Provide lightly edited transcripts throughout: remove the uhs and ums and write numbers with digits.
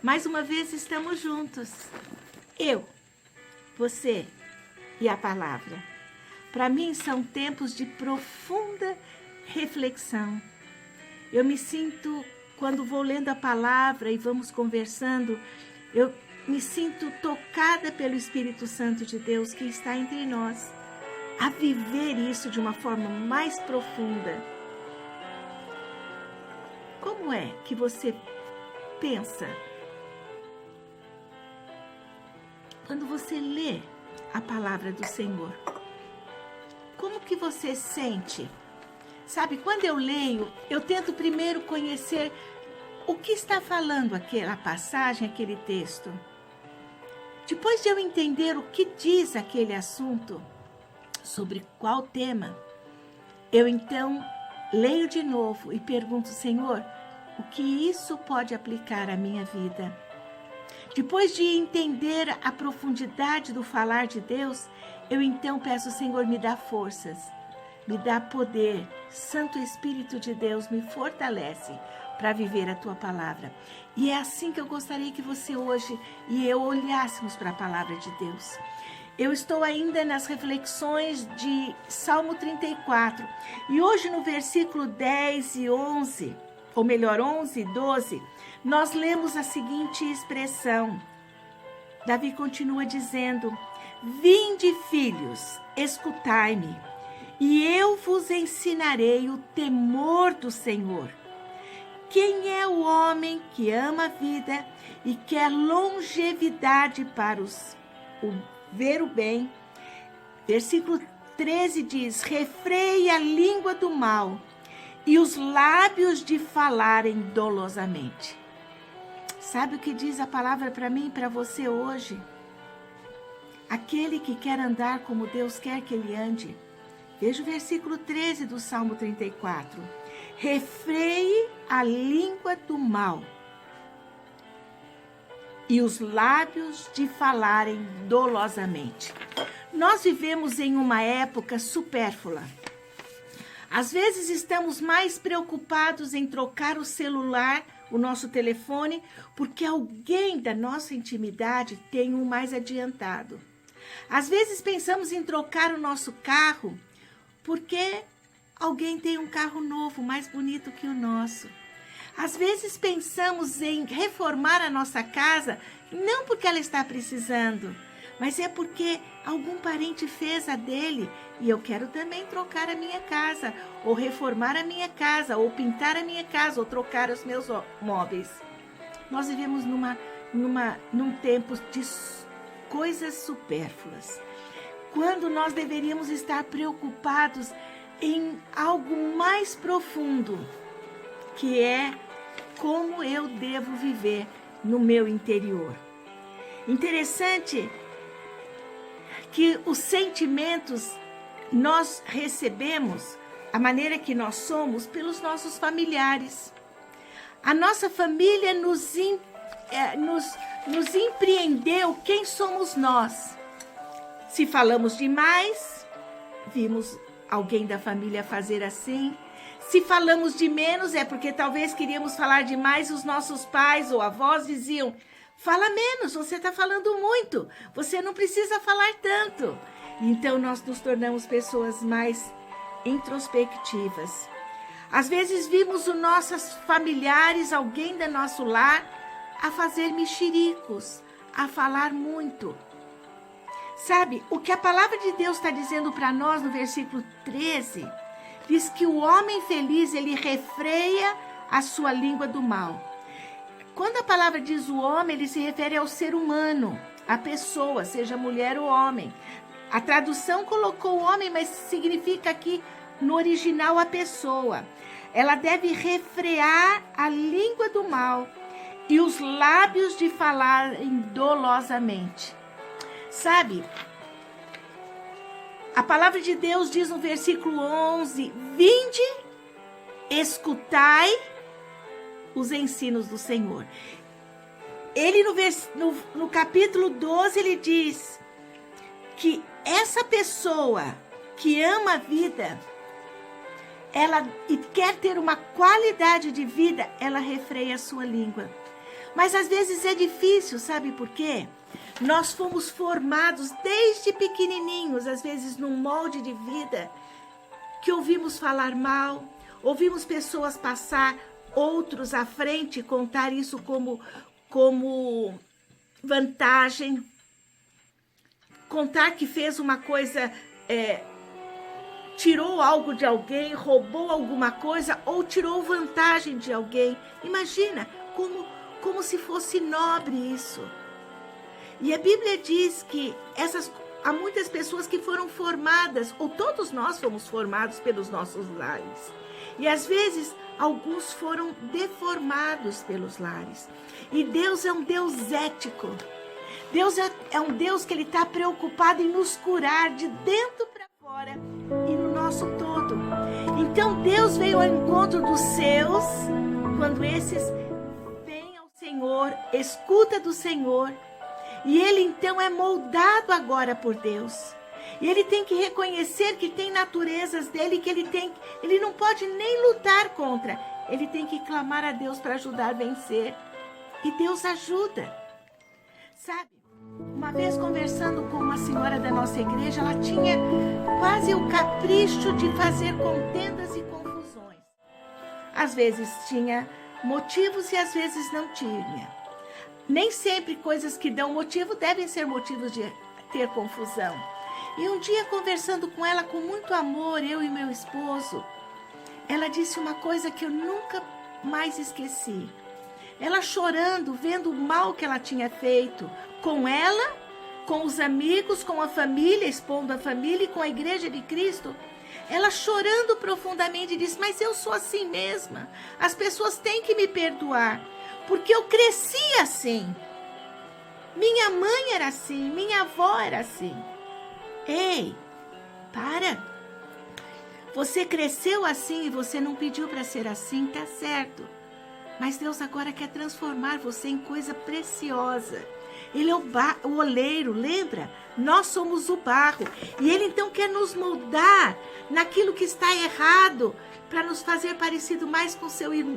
Mais uma vez estamos juntos. Eu, você e a palavra. Para mim são tempos de profunda reflexão. Eu me sinto, quando vou lendo a palavra e vamos conversando, eu me sinto tocada pelo Espírito Santo de Deus que está entre nós, a viver isso de uma forma mais profunda. Como é que você pensa quando você lê a palavra do Senhor? Como que você sente? Sabe, quando eu leio, eu tento primeiro conhecer o que está falando aquela passagem, aquele texto. Depois de eu entender o que diz aquele assunto, sobre qual tema, eu então leio de novo e pergunto, Senhor, o que isso pode aplicar à minha vida? Depois de entender a profundidade do falar de Deus, eu então peço, Senhor, me dá forças, me dá poder. Santo Espírito de Deus me fortalece para viver a Tua palavra. E é assim que eu gostaria que você hoje e eu olhássemos para a palavra de Deus. Eu estou ainda nas reflexões de Salmo 34. E hoje no versículo 10 e 11, ou melhor, 11 e 12, nós lemos a seguinte expressão. Davi continua dizendo, vinde, filhos, escutai-me, e eu vos ensinarei o temor do Senhor. Quem é o homem que ama a vida e quer longevidade para ver o bem? Versículo 13 diz, refreie a língua do mal e os lábios de falarem dolosamente. Sabe o que diz a palavra para mim e para você hoje? Aquele que quer andar como Deus quer que ele ande. Veja o versículo 13 do Salmo 34. Refreie a língua do mal e os lábios de falarem dolosamente. Nós vivemos em uma época supérflua. Às vezes estamos mais preocupados em trocar o celular, o nosso telefone, porque alguém da nossa intimidade tem um mais adiantado. Às vezes pensamos em trocar o nosso carro, porque alguém tem um carro novo, mais bonito que o nosso. Às vezes pensamos em reformar a nossa casa, não porque ela está precisando, mas é porque algum parente fez a dele e eu quero também trocar a minha casa, ou reformar a minha casa, ou pintar a minha casa, ou trocar os meus móveis. Nós vivemos num tempo de coisas supérfluas, quando nós deveríamos estar preocupados em algo mais profundo, que é como eu devo viver no meu interior. Interessante que os sentimentos nós recebemos, a maneira que nós somos, pelos nossos familiares. A nossa família nos empreendeu quem somos nós. Se falamos demais, vimos alguém da família fazer assim. Se falamos de menos, é porque talvez queríamos falar demais. Os nossos pais ou avós diziam, fala menos, você está falando muito, você não precisa falar tanto. Então nós nos tornamos pessoas mais introspectivas. Às vezes vimos os nossos familiares, alguém do nosso lar, a fazer mexericos, a falar muito. Sabe, o que a palavra de Deus está dizendo para nós no versículo 13, diz que o homem feliz, ele refreia a sua língua do mal. Quando a palavra diz o homem, ele se refere ao ser humano, a pessoa, seja mulher ou homem. A tradução colocou o homem, mas significa aqui no original a pessoa. Ela deve refrear a língua do mal e os lábios de falarem dolosamente. Sabe, a palavra de Deus diz no versículo 11, vinde, escutai os ensinos do Senhor. Ele no capítulo 12, ele diz que essa pessoa que ama a vida, ela e quer ter uma qualidade de vida, ela refreia a sua língua. Mas às vezes é difícil, sabe por quê? Nós fomos formados desde pequenininhos, às vezes num molde de vida, que ouvimos falar mal, ouvimos pessoas passar, outros à frente, contar isso como vantagem, contar que fez uma coisa, tirou algo de alguém, roubou alguma coisa ou tirou vantagem de alguém. Imagina como se fosse nobre isso. E a Bíblia diz que há muitas pessoas que foram formadas, ou todos nós fomos formados pelos nossos lares. E às vezes, alguns foram deformados pelos lares. E Deus é um Deus ético. Deus é um Deus que Ele está preocupado em nos curar de dentro para fora e no nosso todo. Então, Deus veio ao encontro dos seus, quando esses vêm ao Senhor, escuta do Senhor, e ele então é moldado agora por Deus. E ele tem que reconhecer que tem naturezas dele que ele não pode nem lutar contra. Ele tem que clamar a Deus para ajudar a vencer. E Deus ajuda. Sabe, uma vez conversando com uma senhora da nossa igreja, ela tinha quase o capricho de fazer contendas e confusões. Às vezes tinha motivos e às vezes não tinha. Nem sempre coisas que dão motivo devem ser motivos de ter confusão. E um dia, conversando com ela com muito amor, eu e meu esposo, ela disse uma coisa que eu nunca mais esqueci. Ela chorando, vendo o mal que ela tinha feito com ela, com os amigos, com a família, expondo a família e com a igreja de Cristo. Ela chorando profundamente disse, mas eu sou assim mesma. As pessoas têm que me perdoar. Porque eu cresci assim. Minha mãe era assim, minha avó era assim. Ei, para. Você cresceu assim e você não pediu para ser assim, tá certo. Mas Deus agora quer transformar você em coisa preciosa. Ele é o oleiro, lembra? Nós somos o barro. E Ele então quer nos moldar naquilo que está errado, para nos fazer parecido mais com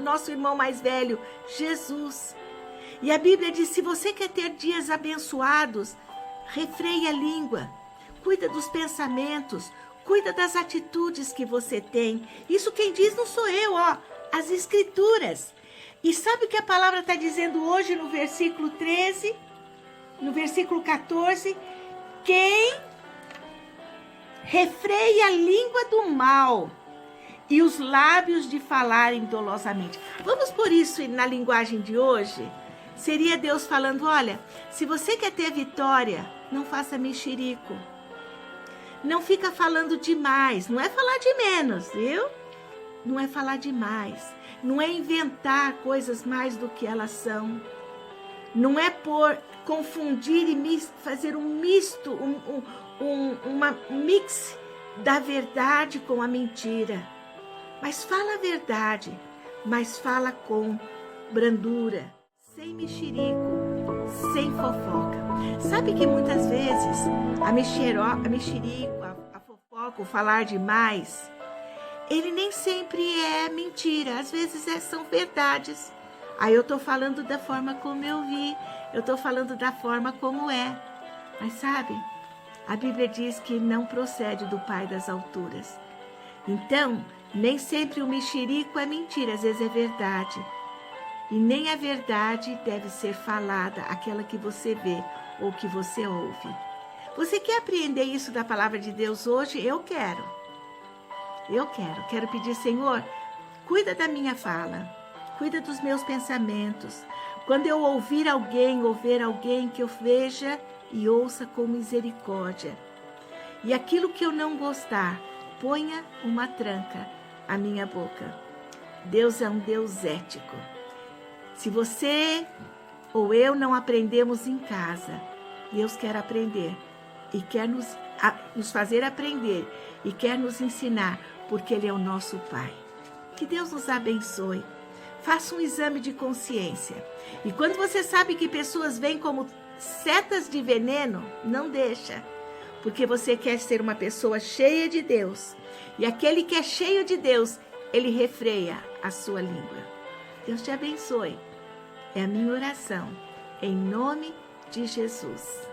nosso irmão mais velho, Jesus. E a Bíblia diz, se você quer ter dias abençoados, refreie a língua, cuida dos pensamentos, cuida das atitudes que você tem. Isso quem diz não sou eu, as Escrituras. E sabe o que a palavra está dizendo hoje no versículo 13? No versículo 14? Quem refreia a língua do mal e os lábios de falarem dolosamente. Vamos por isso na linguagem de hoje? Seria Deus falando, olha, se você quer ter vitória, não faça mexerico. Não fica falando demais, não é falar de menos, viu? Não é falar demais, não é inventar coisas mais do que elas são. Não é confundir e fazer um misto, um mix da verdade com a mentira. Mas fala a verdade, mas fala com brandura, sem mexerico, sem fofoca. Sabe que muitas vezes a mexerico, a fofoca, o falar demais, ele nem sempre é mentira, às vezes são verdades. Aí eu estou falando da forma como eu vi, eu estou falando da forma como é. Mas sabe, a Bíblia diz que não procede do Pai das alturas. Então, nem sempre o mexerico é mentira, às vezes é verdade. E nem a verdade deve ser falada, aquela que você vê ou que você ouve. Você quer apreender isso da palavra de Deus hoje? Eu quero. Quero pedir, Senhor, cuida da minha fala, cuida dos meus pensamentos. Quando eu ouvir alguém, ou ver alguém, que eu veja e ouça com misericórdia. E aquilo que eu não gostar, ponha uma tranca à minha boca. Deus é um Deus ético. Se você ou eu não aprendemos em casa, Deus quer aprender e quer nos fazer aprender e quer nos ensinar, porque Ele é o nosso Pai. Que Deus nos abençoe. Faça um exame de consciência. E quando você sabe que pessoas vêm como setas de veneno, não deixa. Porque você quer ser uma pessoa cheia de Deus. E aquele que é cheio de Deus, ele refreia a sua língua. Deus te abençoe. É a minha oração, em nome de Jesus.